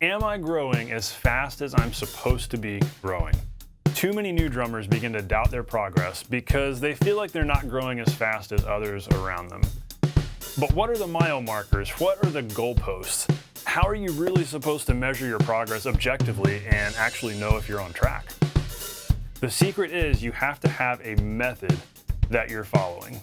Am I growing as fast as I'm supposed to be growing? Too many new drummers begin to doubt their progress because they feel like they're not growing as fast as others around them. But what are the mile markers? What are the goalposts? How are you really supposed to measure your progress objectively and actually know if you're on track? The secret is you have to have a method that you're following.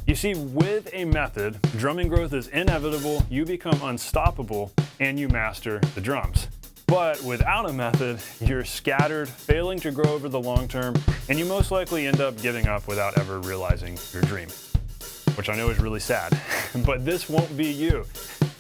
You see, with a method, drumming growth is inevitable, you become unstoppable, and you master the drums. But without a method, you're scattered, failing to grow over the long term, and you most likely end up giving up without ever realizing your dream. Which I know is really sad, but this won't be you,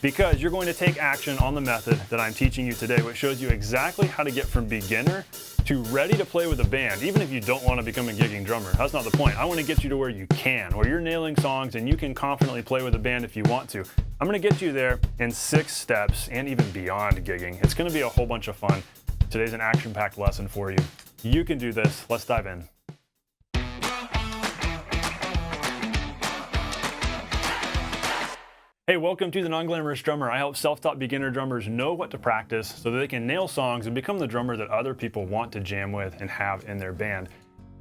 because you're going to take action on the method that I'm teaching you today, which shows you exactly how to get from beginner to ready to play with a band, even if you don't want to become a gigging drummer. That's not the point. I want to get you to where you can, where you're nailing songs and you can confidently play with a band if you want to. I'm going to get you there in 6 steps and even beyond gigging. It's going to be a whole bunch of fun. Today's an action-packed lesson for you. You can do this. Let's dive in. Hey, welcome to The Non-Glamorous Drummer. I help self-taught beginner drummers know what to practice so that they can nail songs and become the drummer that other people want to jam with and have in their band.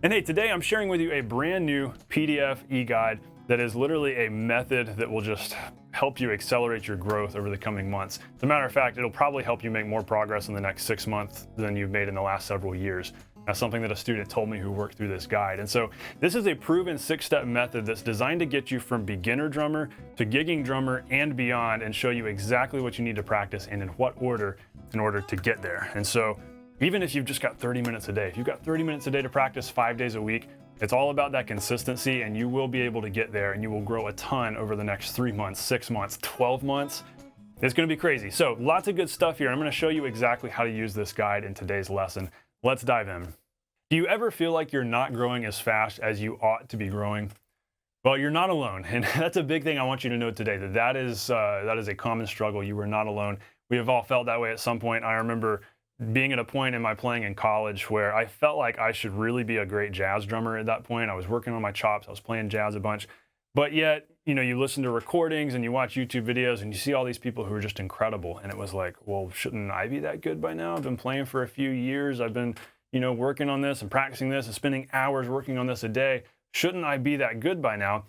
And hey, today I'm sharing with you a brand new PDF e-guide that is literally a method that will just help you accelerate your growth over the coming months. As a matter of fact, it'll probably help you make more progress in the next 6 months than you've made in the last several years. That's something that a student told me who worked through this guide. And so this is a proven 6-step method that's designed to get you from beginner drummer to gigging drummer and beyond, and show you exactly what you need to practice and in what order in order to get there. And so even if you've just got 30 minutes a day, if you've got 30 minutes a day to practice 5 days a week, it's all about that consistency, and you will be able to get there, and you will grow a ton over the next 3 months, 6 months, 12 months. It's gonna be crazy. So lots of good stuff here. I'm gonna show you exactly how to use this guide in today's lesson. Let's dive in. Do you ever feel like you're not growing as fast as you ought to be growing? Well, you're not alone, and that's a big thing I want you to know today, that is a common struggle. You are not alone. We have all felt that way at some point. I remember being at a point in my playing in college where I felt like I should really be a great jazz drummer at that point. I was working on my chops, I was playing jazz a bunch, but yet, you know, you listen to recordings and you watch YouTube videos and you see all these people who are just incredible, and it was like, well, shouldn't I be that good by now? I've been playing for a few years, I've been working on this and practicing this and spending hours working on this a day. Shouldn't I be that good by now?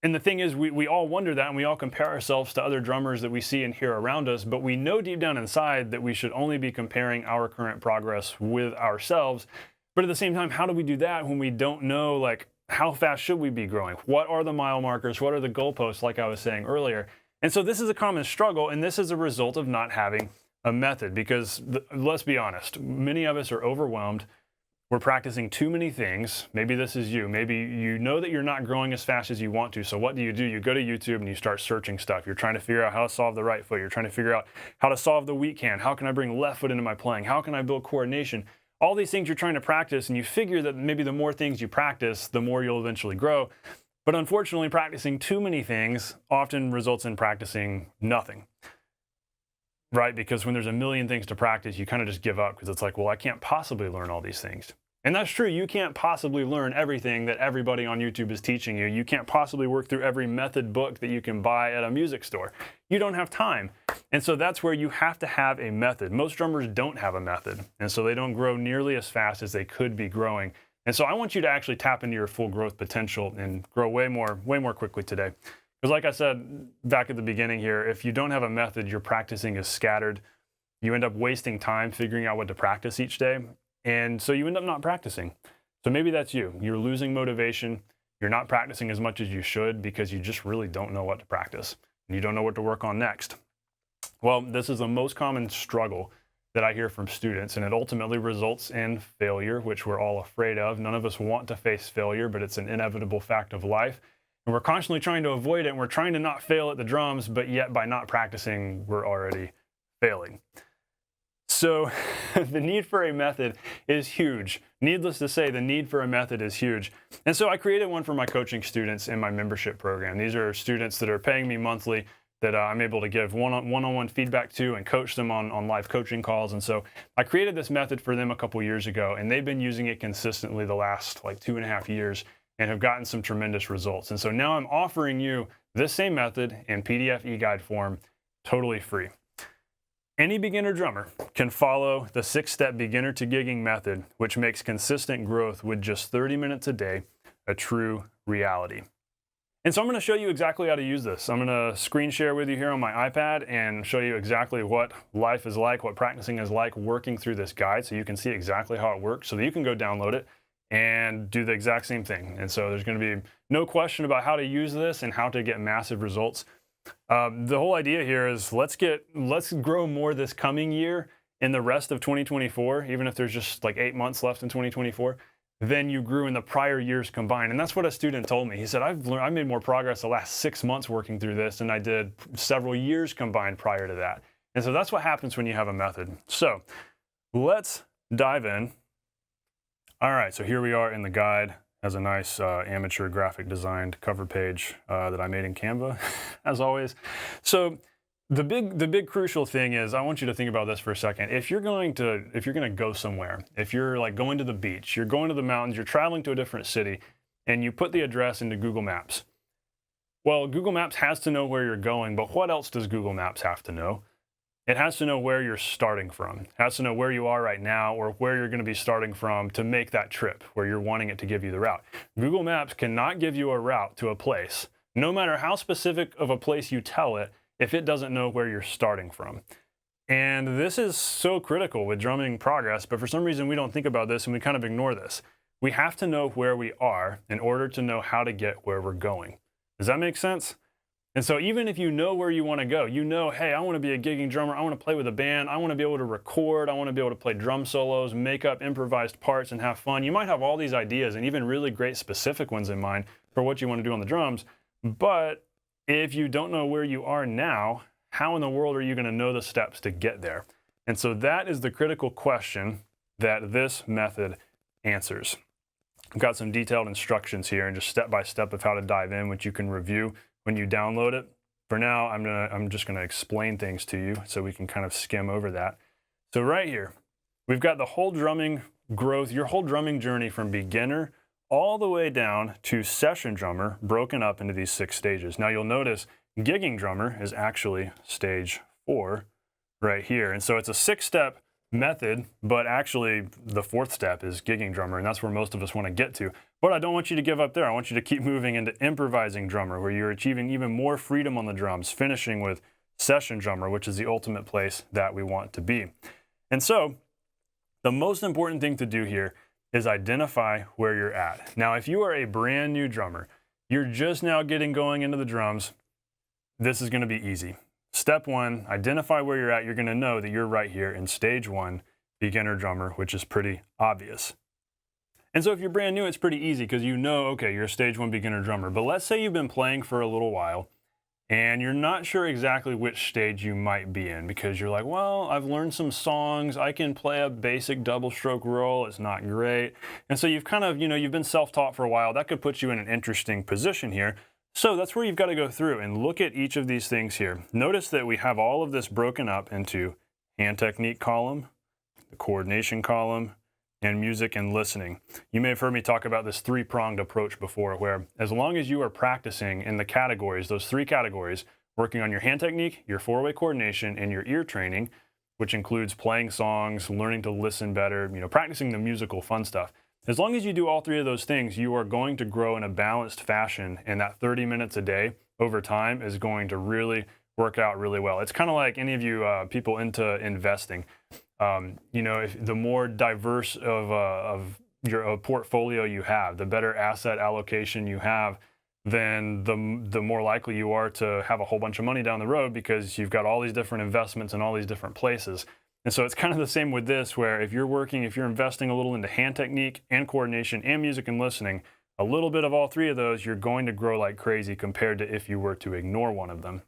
And the thing is, we all wonder that, and we all compare ourselves to other drummers that we see and hear around us, but we know deep down inside that we should only be comparing our current progress with ourselves. But at the same time, how do we do that when we don't know, like, how fast should we be growing? What are the mile markers? What are the goalposts, like I was saying earlier? And so this is a common struggle, and this is a result of not having a method, because let's be honest, many of us are overwhelmed. We're practicing too many things. Maybe this is you. Maybe you know that you're not growing as fast as you want to. So what do? You go to YouTube and you start searching stuff. You're trying to figure out how to solve the right foot. You're trying to figure out how to solve the weak hand. How can I bring left foot into my playing? How can I build coordination? All these things you're trying to practice, and you figure that maybe the more things you practice, the more you'll eventually grow. But unfortunately, practicing too many things often results in practicing nothing. Right? Because when there's a million things to practice, you kind of just give up, because it's like, well, I can't possibly learn all these things. And that's true. You can't possibly learn everything that everybody on YouTube is teaching you. You can't possibly work through every method book that you can buy at a music store. You don't have time. And so that's where you have to have a method. Most drummers don't have a method, and so they don't grow nearly as fast as they could be growing. And so I want you to actually tap into your full growth potential and grow way more quickly today. Because like I said back at the beginning here, if you don't have a method, your practicing is scattered. You end up wasting time figuring out what to practice each day. And so you end up not practicing. So maybe that's you. You're losing motivation. You're not practicing as much as you should because you just really don't know what to practice, and you don't know what to work on next. Well, this is the most common struggle that I hear from students, and it ultimately results in failure, which we're all afraid of. None of us want to face failure, but it's an inevitable fact of life. And we're constantly trying to avoid it, and we're trying to not fail at the drums, but yet by not practicing, we're already failing. So the need for a method is huge. Needless to say, the need for a method is huge. And so I created one for my coaching students in my membership program. These are students that are paying me monthly that I'm able to give one-on-one feedback to and coach them on live coaching calls. And so I created this method for them a couple years ago, and they've been using it consistently the last 2.5 years and have gotten some tremendous results. And so now I'm offering you this same method in PDF e-guide form, totally free. Any beginner drummer can follow the 6-step beginner to gigging method, which makes consistent growth with just 30 minutes a day a true reality. And so I'm going to show you exactly how to use this. I'm going to screen share with you here on my iPad and show you exactly what life is like, what practicing is like working through this guide, so you can see exactly how it works, so that you can go download it and do the exact same thing. And so there's going to be no question about how to use this and how to get massive results. The whole idea here is let's grow more this coming year in the rest of 2024, even if there's just like 8 months left in 2024, than you grew in the prior years combined. And that's what a student told me. He said, I made more progress the last 6 months working through this than I did several years combined prior to that. And so that's what happens when you have a method. So let's dive in. All right, so here we are in the guide. Has a nice amateur graphic designed cover page that I made in Canva, as always. So the big crucial thing is, I want you to think about this for a second. If you're going to go somewhere, if you're like going to the beach, you're going to the mountains, you're traveling to a different city, and you put the address into Google Maps. Well, Google Maps has to know where you're going, but what else does Google Maps have to know? It has to know where you're starting from. It has to know where you are right now or where you're going to be starting from to make that trip where you're wanting it to give you the route. Google Maps cannot give you a route to a place, no matter how specific of a place you tell it, if it doesn't know where you're starting from. And this is so critical with drumming progress, but for some reason we don't think about this and we kind of ignore this. We have to know where we are in order to know how to get where we're going. Does that make sense? And so even if you know where you want to go, you know, hey, I want to be a gigging drummer, I want to play with a band, I want to be able to record, I want to be able to play drum solos, make up improvised parts and have fun. You might have all these ideas and even really great specific ones in mind for what you want to do on the drums, but if you don't know where you are now, how in the world are you going to know the steps to get there? And so that is the critical question that this method answers. I've got some detailed instructions here and just step-by-step of how to dive in, which you can review when you download it. For now, I'm just gonna explain things to you so we can kind of skim over that. So right here, we've got the whole drumming growth, your whole drumming journey from beginner all the way down to session drummer, broken up into these 6 stages. Now you'll notice gigging drummer is actually stage 4 right here. And so it's a 6-step method, but actually the 4th step is gigging drummer, and that's where most of us want to get to. But I don't want you to give up there. I want you to keep moving into improvising drummer, where you're achieving even more freedom on the drums, finishing with session drummer, which is the ultimate place that we want to be. And so the most important thing to do here is identify where you're at. Now, if you are a brand new drummer, you're just now getting going into the drums, this is going to be easy. Step 1, identify where you're at. You're going to know that you're right here in stage 1, beginner drummer, which is pretty obvious. And so if you're brand new, it's pretty easy because you know, okay, you're a stage 1 beginner drummer. But let's say you've been playing for a little while and you're not sure exactly which stage you might be in because you're like, well, I've learned some songs. I can play a basic double stroke roll. It's not great. And so you've kind of, you've been self-taught for a while. That could put you in an interesting position here. So that's where you've got to go through and look at each of these things here. Notice that we have all of this broken up into hand technique column, the coordination column, and music and listening. You may have heard me talk about this 3-pronged approach before, where as long as you are practicing in the categories, those 3 categories, working on your hand technique, your 4-way coordination, and your ear training, which includes playing songs, learning to listen better, practicing the musical fun stuff. As long as you do all 3 of those things, you are going to grow in a balanced fashion, and that 30 minutes a day over time is going to really work out really well. It's kind of like any of you people into investing. If the more diverse of your portfolio you have, the better asset allocation you have, then the more likely you are to have a whole bunch of money down the road because you've got all these different investments in all these different places. And so it's kind of the same with this, where if you're investing a little into hand technique and coordination and music and listening, a little bit of all 3 of those, you're going to grow like crazy compared to if you were to ignore one of them.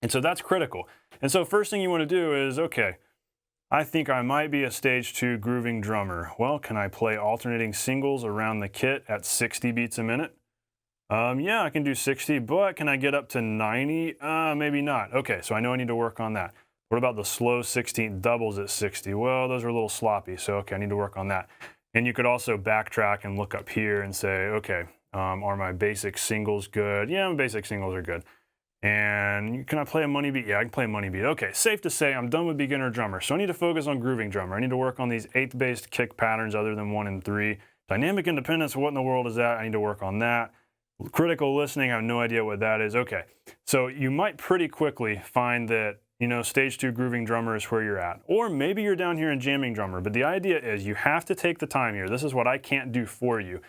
And so that's critical. And so first thing you want to do is, okay, I think I might be a stage 2 grooving drummer. Well, can I play alternating singles around the kit at 60 beats a minute? Yeah, I can do 60, but can I get up to 90? Maybe not. Okay, so I know I need to work on that. What about the slow 16th doubles at 60? Well, those are a little sloppy, so okay, I need to work on that. And you could also backtrack and look up here and say, okay, are my basic singles good? Yeah, my basic singles are good. And can I play a money beat? Yeah, I can play a money beat. Okay, safe to say I'm done with beginner drummer. So I need to focus on grooving drummer. I need to work on these eighth-based kick patterns other than 1 and 3. Dynamic independence, what in the world is that? I need to work on that. Critical listening, I have no idea what that is. Okay, so you might pretty quickly find that, you know, stage 2 grooving drummer is where you're at. Or maybe you're down here in jamming drummer, but the idea is you have to take the time here. This is what I can't do for you.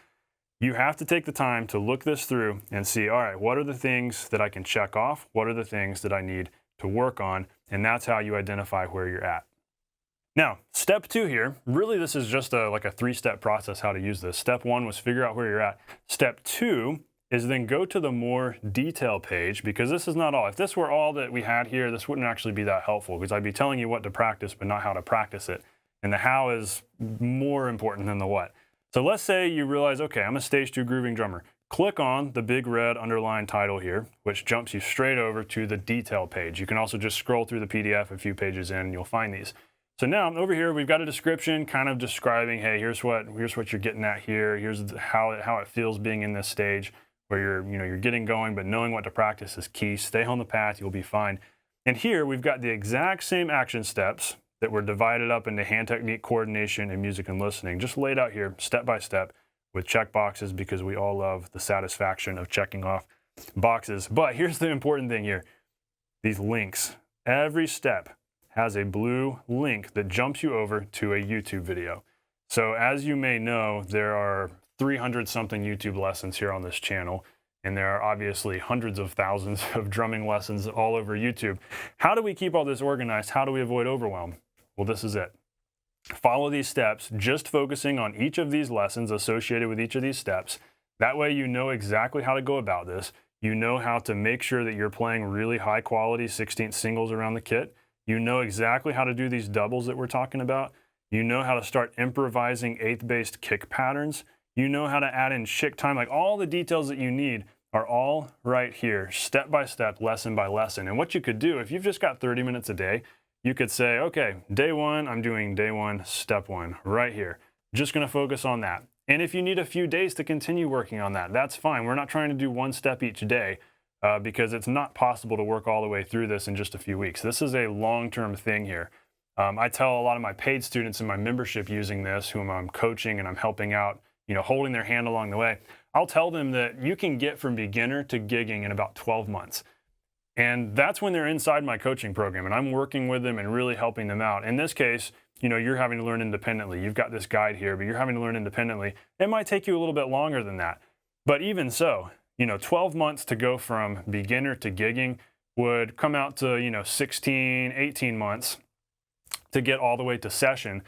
You have to take the time to look this through and see, all right, what are the things that I can check off? What are the things that I need to work on? And that's how you identify where you're at. Now, step 2 here, really this is just like a 3-step process how to use this. Step 1 was figure out where you're at. Step 2 is then go to the more detail page, because this is not all. If this were all that we had here, this wouldn't actually be that helpful, because I'd be telling you what to practice, but not how to practice it. And the how is more important than the what. So let's say you realize, okay, I'm a stage 2 grooving drummer. Click on the big red underlined title here, which jumps you straight over to the detail page. You can also just scroll through the PDF a few pages in and you'll find these. So now over here, we've got a description kind of describing, hey, here's what you're getting at here. Here's how it feels being in this stage where you're getting going, but knowing what to practice is key. Stay on the path, you'll be fine. And here we've got the exact same action steps that were divided up into hand technique, coordination, and music and listening, just laid out here step by step with check boxes, because we all love the satisfaction of checking off boxes. But here's the important thing here, these links. Every step has a blue link that jumps you over to a YouTube video. So as you may know, there are 300 something YouTube lessons here on this channel. And there are obviously hundreds of thousands of drumming lessons all over YouTube. How do we keep all this organized? How do we avoid overwhelm? Well, this is it. Follow these steps, just focusing on each of these lessons associated with each of these steps. That way you know exactly how to go about this. You know how to make sure that you're playing really high quality 16th singles around the kit. You know exactly how to do these doubles that we're talking about. You know how to start improvising 8th-based kick patterns. You know how to add in shick time, like all the details that you need are all right here, step by step, lesson by lesson. And what you could do, if you've just got 30 minutes a day, you could say, okay, day 1, I'm doing day 1, step 1, right here. Just gonna focus on that. And if you need a few days to continue working on that, that's fine. We're not trying to do 1 step each day because it's not possible to work all the way through this in just a few weeks. This is a long-term thing here. I tell a lot of my paid students in my membership using this, whom I'm coaching and I'm helping out, holding their hand along the way. I'll tell them that you can get from beginner to gigging in about 12 months. And that's when they're inside my coaching program and I'm working with them and really helping them out. In this case, you're having to learn independently. You've got this guide here, but you're having to learn independently. It might take you a little bit longer than that. But even so, 12 months to go from beginner to gigging would come out to, 16, 18 months to get all the way to session.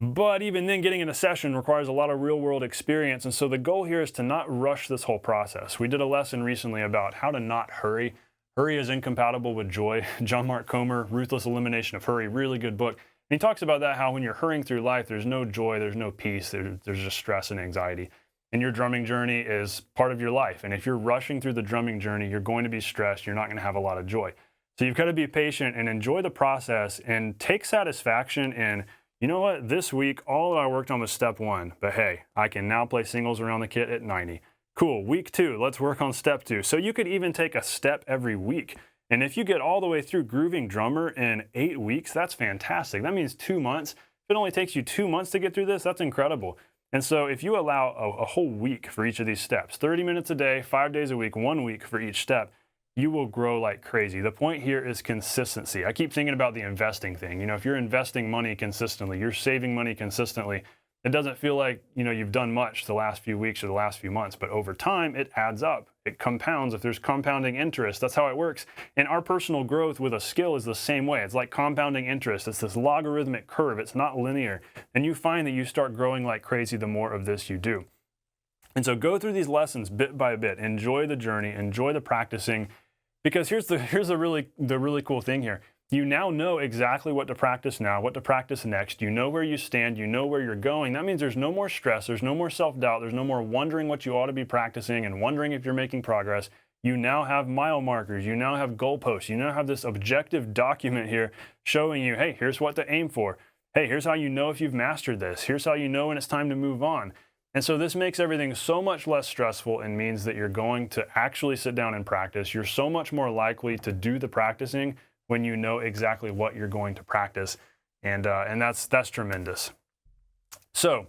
But even then, getting into session requires a lot of real-world experience. And so the goal here is to not rush this whole process. We did a lesson recently about how to not hurry. Hurry is incompatible with joy. John Mark Comer, Ruthless Elimination of Hurry, really good book. And he talks about that, how when you're hurrying through life, there's no joy, there's no peace, there's just stress and anxiety. And your drumming journey is part of your life. And if you're rushing through the drumming journey, you're going to be stressed, you're not going to have a lot of joy. So you've got to be patient and enjoy the process and take satisfaction in, you know what, this week, all I worked on was step 1, but hey, I can now play singles around the kit at 90. Cool, week 2, let's work on step 2. So you could even take a step every week. And if you get all the way through grooving drummer in 8 weeks, that's fantastic. That means 2 months. If it only takes you 2 months to get through this, that's incredible. And so if you allow a whole week for each of these steps, 30 minutes a day, 5 days a week, 1 week for each step, you will grow like crazy. The point here is consistency. I keep thinking about the investing thing. If you're investing money consistently, you're saving money consistently, it doesn't feel like, you've done much the last few weeks or the last few months, but over time it adds up. It compounds. If there's compounding interest, that's how it works. And our personal growth with a skill is the same way. It's like compounding interest. It's this logarithmic curve. It's not linear. And you find that you start growing like crazy the more of this you do. And so go through these lessons bit by bit. Enjoy the journey. Enjoy the practicing. Because here's the really cool thing here. You now know exactly what to practice now, what to practice next. You know where you stand. You know where you're going. That means there's no more stress. There's no more self-doubt. There's no more wondering what you ought to be practicing and wondering if you're making progress. You now have mile markers. You now have goalposts. You now have this objective document here showing you, hey, here's what to aim for. Hey, here's how you know if you've mastered this. Here's how you know when it's time to move on. And so this makes everything so much less stressful and means that you're going to actually sit down and practice. You're so much more likely to do the practicing when you know exactly what you're going to practice. And that's tremendous. So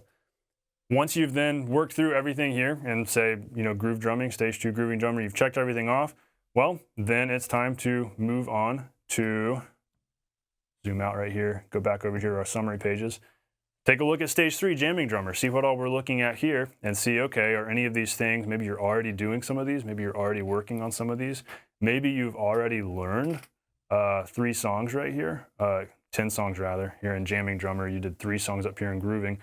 once you've then worked through everything here and say, groove drumming, stage 2 grooving drummer, you've checked everything off, well, then it's time to move on to, zoom out right here, go back over here to our summary pages. Take a look at stage 3 jamming drummer, see what all we're looking at here and see, okay, are any of these things, maybe you're already doing some of these, maybe you're already working on some of these, maybe you've already learned 3 songs right here, 10 songs rather, here in jamming drummer, you did 3 songs up here in grooving.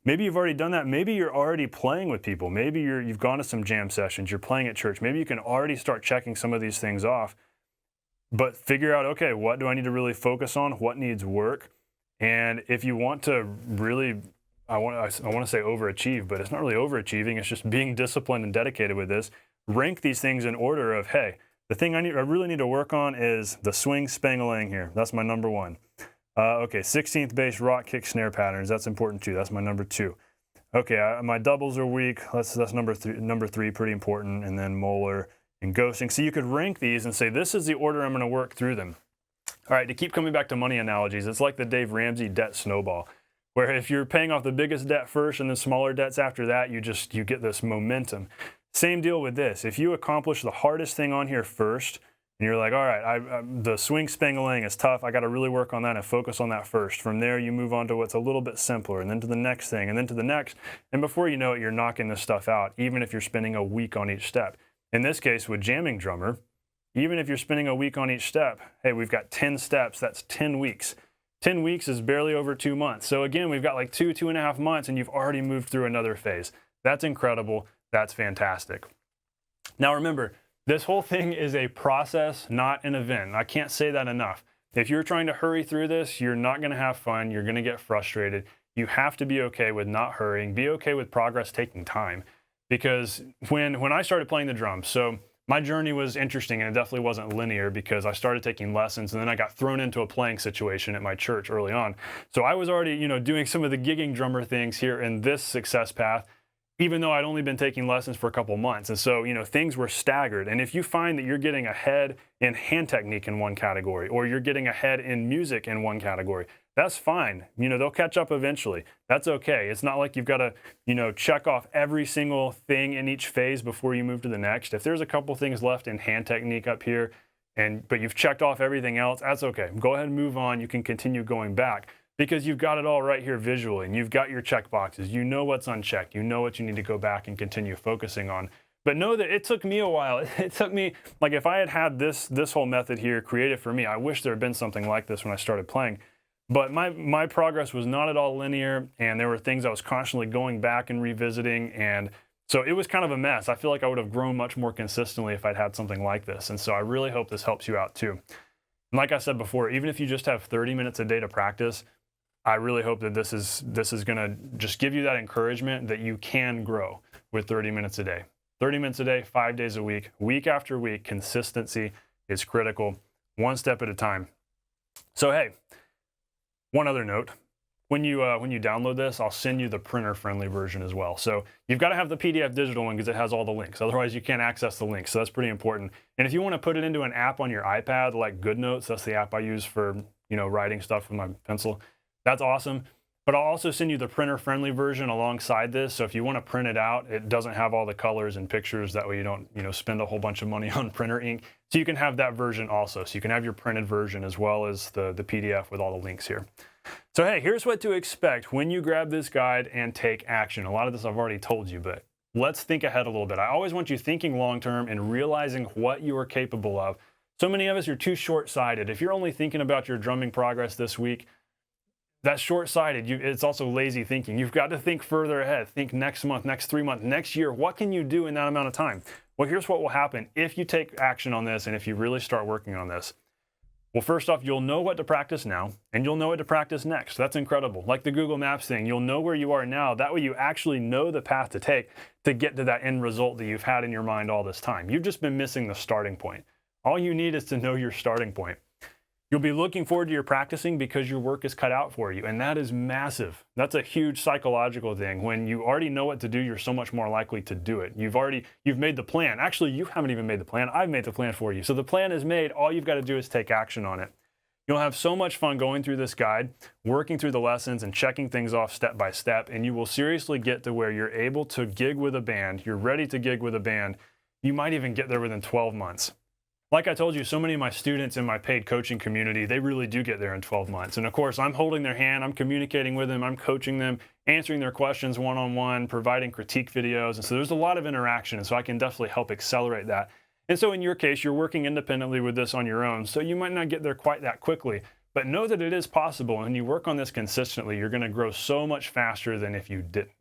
Maybe you've already done that. Maybe you're already playing with people. Maybe you've gone to some jam sessions, you're playing at church. Maybe you can already start checking some of these things off, but figure out, okay, what do I need to really focus on? What needs work? And if you want to really, I want to say overachieve, but it's not really overachieving. It's just being disciplined and dedicated with this. Rank these things in order of, hey, the thing I really need to work on is the swing spangalang here. That's my number 1. Okay, 16th bass rock kick snare patterns. That's important too. That's my number 2. Okay, my doubles are weak. That's number 3, pretty important. And then molar and ghosting. So you could rank these and say, this is the order I'm going to work through them. All right, to keep coming back to money analogies, it's like the Dave Ramsey debt snowball, where if you're paying off the biggest debt first and then smaller debts after that, you get this momentum. Same deal with this. If you accomplish the hardest thing on here first, and you're like, all right, the swing spangalang is tough. I got to really work on that and focus on that first. From there, you move on to what's a little bit simpler, and then to the next thing, and then to the next. And before you know it, you're knocking this stuff out, even if you're spending a week on each step. In this case, with jamming drummer, even if you're spending a week on each step, hey, we've got 10 steps. That's 10 weeks. 10 weeks is barely over 2 months. So again, we've got like 2.5 months, and you've already moved through another phase. That's incredible. That's fantastic. Now remember, this whole thing is a process, not an event. I can't say that enough. If you're trying to hurry through this, you're not going to have fun. You're going to get frustrated. You have to be okay with not hurrying. Be okay with progress taking time. Because when I started playing the drums, so my journey was interesting, and it definitely wasn't linear because I started taking lessons and then I got thrown into a playing situation at my church early on. So I was already, doing some of the gigging drummer things here in this success path, even though I'd only been taking lessons for a couple months. And so, things were staggered. And if you find that you're getting ahead in hand technique in one category, or you're getting ahead in music in one category, that's fine. They'll catch up eventually. That's okay. It's not like you've got to, check off every single thing in each phase before you move to the next. If there's a couple things left in hand technique up here, but you've checked off everything else, that's okay. Go ahead and move on. You can continue going back, because you've got it all right here visually, and you've got your check boxes. You know what's unchecked. You know what you need to go back and continue focusing on. But know that it took me a while. It took me, like if I had this whole method here created for me, I wish there had been something like this when I started playing. But my progress was not at all linear, and there were things I was constantly going back and revisiting, and so it was kind of a mess. I feel like I would have grown much more consistently if I'd had something like this. And so I really hope this helps you out too. And like I said before, even if you just have 30 minutes a day to practice, I really hope that this is going to just give you that encouragement that you can grow with 30 minutes a day. 30 minutes a day, 5 days a week after week. Consistency is critical, one step at a time. So hey, one other note. When you download this, I'll send you the printer-friendly version as well. So you've got to have the PDF digital one because it has all the links. Otherwise, you can't access the links. So that's pretty important. And if you want to put it into an app on your iPad, like GoodNotes, that's the app I use for writing stuff with my pencil. That's awesome. But I'll also send you the printer-friendly version alongside this. So if you want to print it out, it doesn't have all the colors and pictures. That way you don't spend a whole bunch of money on printer ink. So you can have that version also. So you can have your printed version as well as the PDF with all the links here. So hey, here's what to expect when you grab this guide and take action. A lot of this I've already told you, but let's think ahead a little bit. I always want you thinking long-term and realizing what you are capable of. So many of us are too short-sighted. If you're only thinking about your drumming progress this week, that's short-sighted. It's also lazy thinking. You've got to think further ahead. Think next month, next 3 months, next year. What can you do in that amount of time? Well, here's what will happen if you take action on this and if you really start working on this. Well, first off, you'll know what to practice now, and you'll know what to practice next. That's incredible. Like the Google Maps thing, you'll know where you are now. That way you actually know the path to take to get to that end result that you've had in your mind all this time. You've just been missing the starting point. All you need is to know your starting point. You'll be looking forward to your practicing because your work is cut out for you, and that is massive. That's a huge psychological thing. When you already know what to do, you're so much more likely to do it. You've made the plan. Actually, you haven't even made the plan. I've made the plan for you. So the plan is made. All you've got to do is take action on it. You'll have so much fun going through this guide, working through the lessons and checking things off step by step, and you will seriously get to where you're able to gig with a band. You're ready to gig with a band. You might even get there within 12 months. Like I told you, so many of my students in my paid coaching community, they really do get there in 12 months. And of course, I'm holding their hand, I'm communicating with them, I'm coaching them, answering their questions one-on-one, providing critique videos. And so there's a lot of interaction, and so I can definitely help accelerate that. And so in your case, you're working independently with this on your own, so you might not get there quite that quickly, but know that it is possible, and you work on this consistently, you're gonna grow so much faster than if you didn't.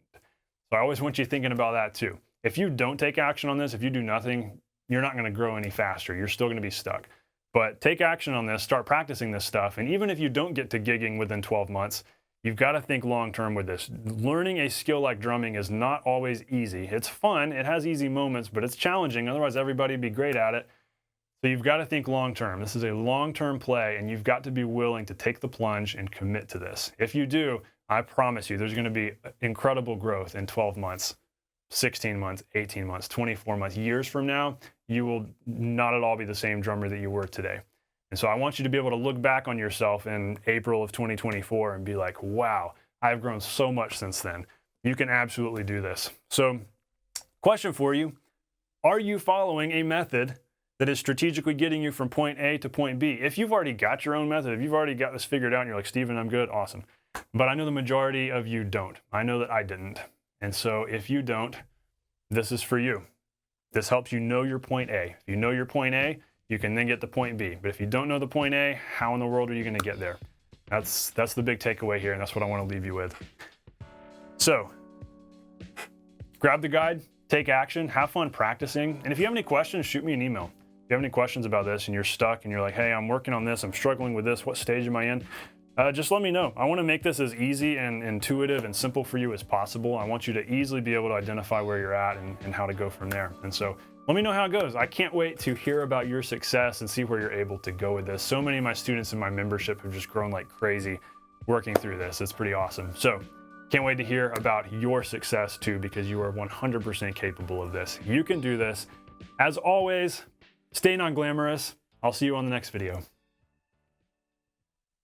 So I always want you thinking about that too. If you don't take action on this, if you do nothing, you're not gonna grow any faster. You're still gonna be stuck. But take action on this, start practicing this stuff, and even if you don't get to gigging within 12 months, you've gotta think long-term with this. Learning a skill like drumming is not always easy. It's fun, it has easy moments, but it's challenging, otherwise everybody would be great at it. So you've gotta think long-term. This is a long-term play, and you've got to be willing to take the plunge and commit to this. If you do, I promise you, there's gonna be incredible growth in 12 months. 16 months, 18 months, 24 months, years from now, you will not at all be the same drummer that you were today. And so I want you to be able to look back on yourself in April of 2024 and be like, wow, I've grown so much since then. You can absolutely do this. So, question for you, are you following a method that is strategically getting you from point A to point B? If you've already got your own method, if you've already got this figured out and you're like, Steven, I'm good, awesome. But I know the majority of you don't. I know that I didn't. And so if you don't, this is for you. This helps you know your point A. If you know your point A, you can then get to point B. But if you don't know the point A, how in the world are you going to get there? That's the big takeaway here, and that's what I want to leave you with. So grab the guide, take action, have fun practicing. And if you have any questions, shoot me an email. If you have any questions about this and you're stuck and you're like, hey, I'm working on this, I'm struggling with this, what stage am I in? Just let me know. I want to make this as easy and intuitive and simple for you as possible. I want you to easily be able to identify where you're at and how to go from there. And so let me know how it goes. I can't wait to hear about your success and see where you're able to go with this. So many of my students in my membership have just grown like crazy working through this. It's pretty awesome. So can't wait to hear about your success too, because you are 100% capable of this. You can do this. As always, stay non-glamorous. I'll see you on the next video.